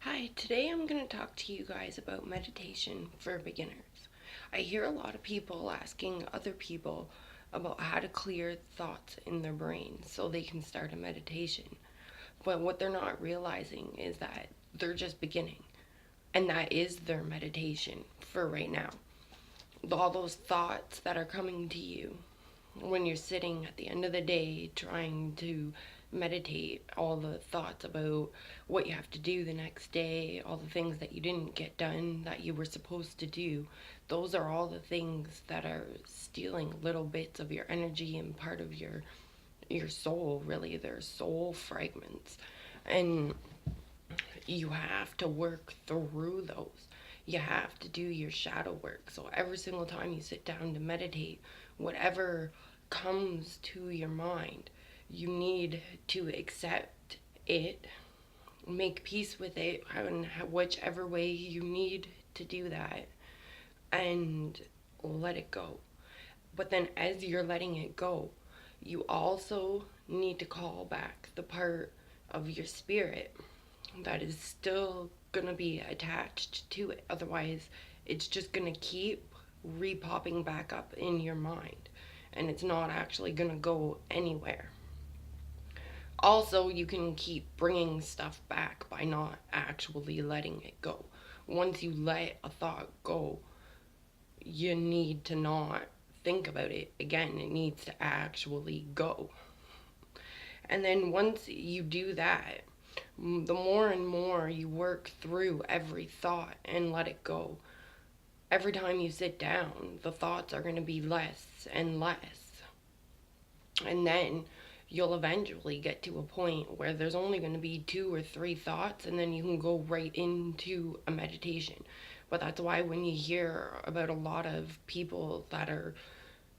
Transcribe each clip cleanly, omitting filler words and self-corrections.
Hi, today I'm going to talk to you guys about meditation for beginners. I hear a lot of people asking other people about how to clear thoughts in their brain so they can start a meditation. But what they're not realizing is that they're just beginning, and that is their meditation for right now. All those thoughts that are coming to you when you're sitting at the end of the day trying to meditate, all the thoughts about what you have to do the next day, all the things that you didn't get done that you were supposed to do, those are all the things that are stealing little bits of your energy and part of your soul. Really, they're soul fragments, and you have to work through those. You have to do your shadow work. So every single time you sit down to meditate, whatever comes to your mind, you need to accept it, make peace with it, in whichever way you need to do that, and let it go. But then, as you're letting it go, you also need to call back the part of your spirit that is still gonna be attached to it. Otherwise, it's just gonna keep repopping back up in your mind and it's not actually gonna go anywhere. Also, you can keep bringing stuff back by not actually letting it go. Once you let a thought go, you need to not think about it again. It needs to actually go. And then once you do that, the more and more you work through every thought and let it go, every time you sit down, the thoughts are going to be less and less. And then you'll eventually get to a point where there's only going to be two or three thoughts, and then you can go right into a meditation. But that's why when you hear about a lot of people that are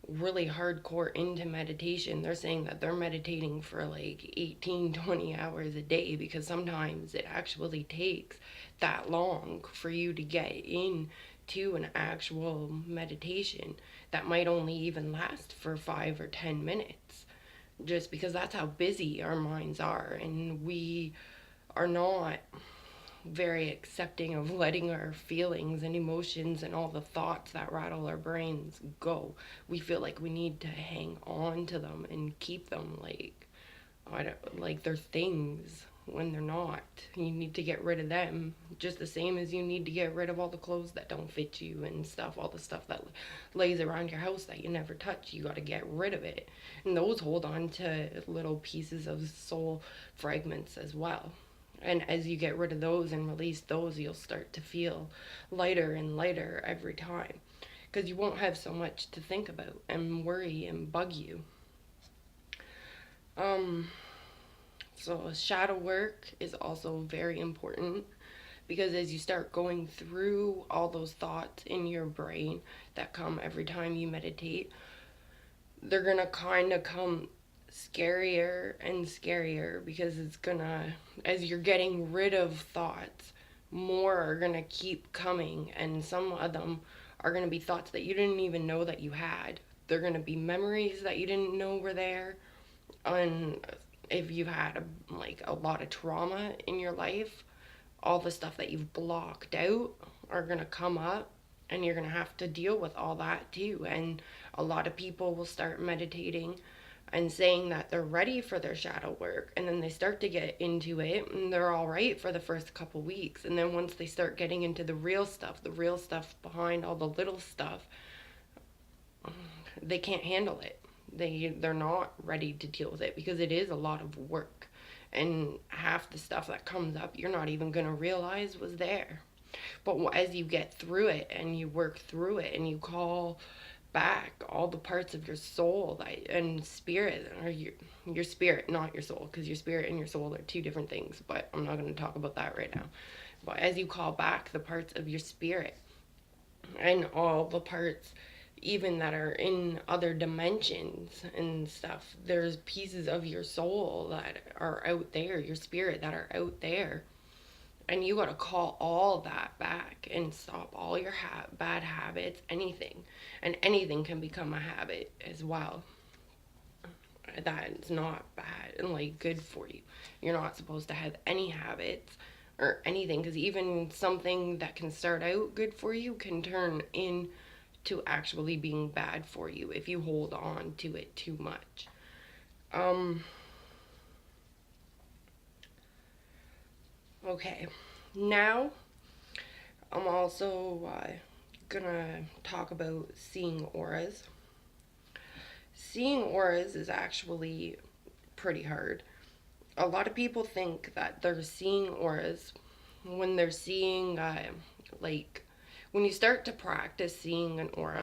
really hardcore into meditation, they're saying that they're meditating for like 18, 20 hours a day, because sometimes it actually takes that long for you to get into an actual meditation that might only even last for 5 or 10 minutes, just because that's how busy our minds are, and we are not very accepting of letting our feelings and emotions and all the thoughts that rattle our brains go. We feel like we need to hang on to them and keep them like like they're things when they're not. You need to get rid of them just the same as you need to get rid of all the clothes that don't fit you and stuff, all the stuff that lays around your house that you never touch. You got to get rid of it. And those hold on to little pieces of soul fragments as well. And as you get rid of those and release those, you'll start to feel lighter and lighter every time. Because you won't have so much to think about and worry and bug you. Um, so, shadow work is also very important, because as you start going through all those thoughts in your brain that come every time you meditate, they're gonna kind of come scarier and scarier, because it's gonna, as you're getting rid of thoughts, more are gonna keep coming, and some of them are gonna be thoughts that you didn't even know that you had. They're gonna be memories that you didn't know were there. And if you've had like a lot of trauma in your life, all the stuff that you've blocked out are gonna come up, and you're gonna have to deal with all that too. And a lot of people will start meditating and saying that they're ready for their shadow work, and then they start to get into it and they're all right for the first couple weeks, and then once they start getting into the real stuff behind all the little stuff, they can't handle it. They're not ready to deal with it, because it is a lot of work, and half the stuff that comes up you're not even going to realize was there. But as you get through it and you work through it and you call back all the parts of your soul that and spirit, or your spirit, not your soul, because your spirit and your soul are two different things, but I'm not going to talk about that right now. But as you call back the parts of your spirit and all the parts even that are in other dimensions and stuff, there's pieces of your soul that are out there, your spirit that are out there, and you got to call all that back and stop all your bad habits, anything. And anything can become a habit as well. That's not bad and like good for you. You're not supposed to have any habits or anything, because even something that can start out good for you can turn into actually being bad for you if you hold on to it too much. Um, okay, now I'm also gonna talk about seeing auras. Seeing auras is actually pretty hard. A lot of people think that they're seeing auras when they're seeing, like, when you start to practice seeing an aura,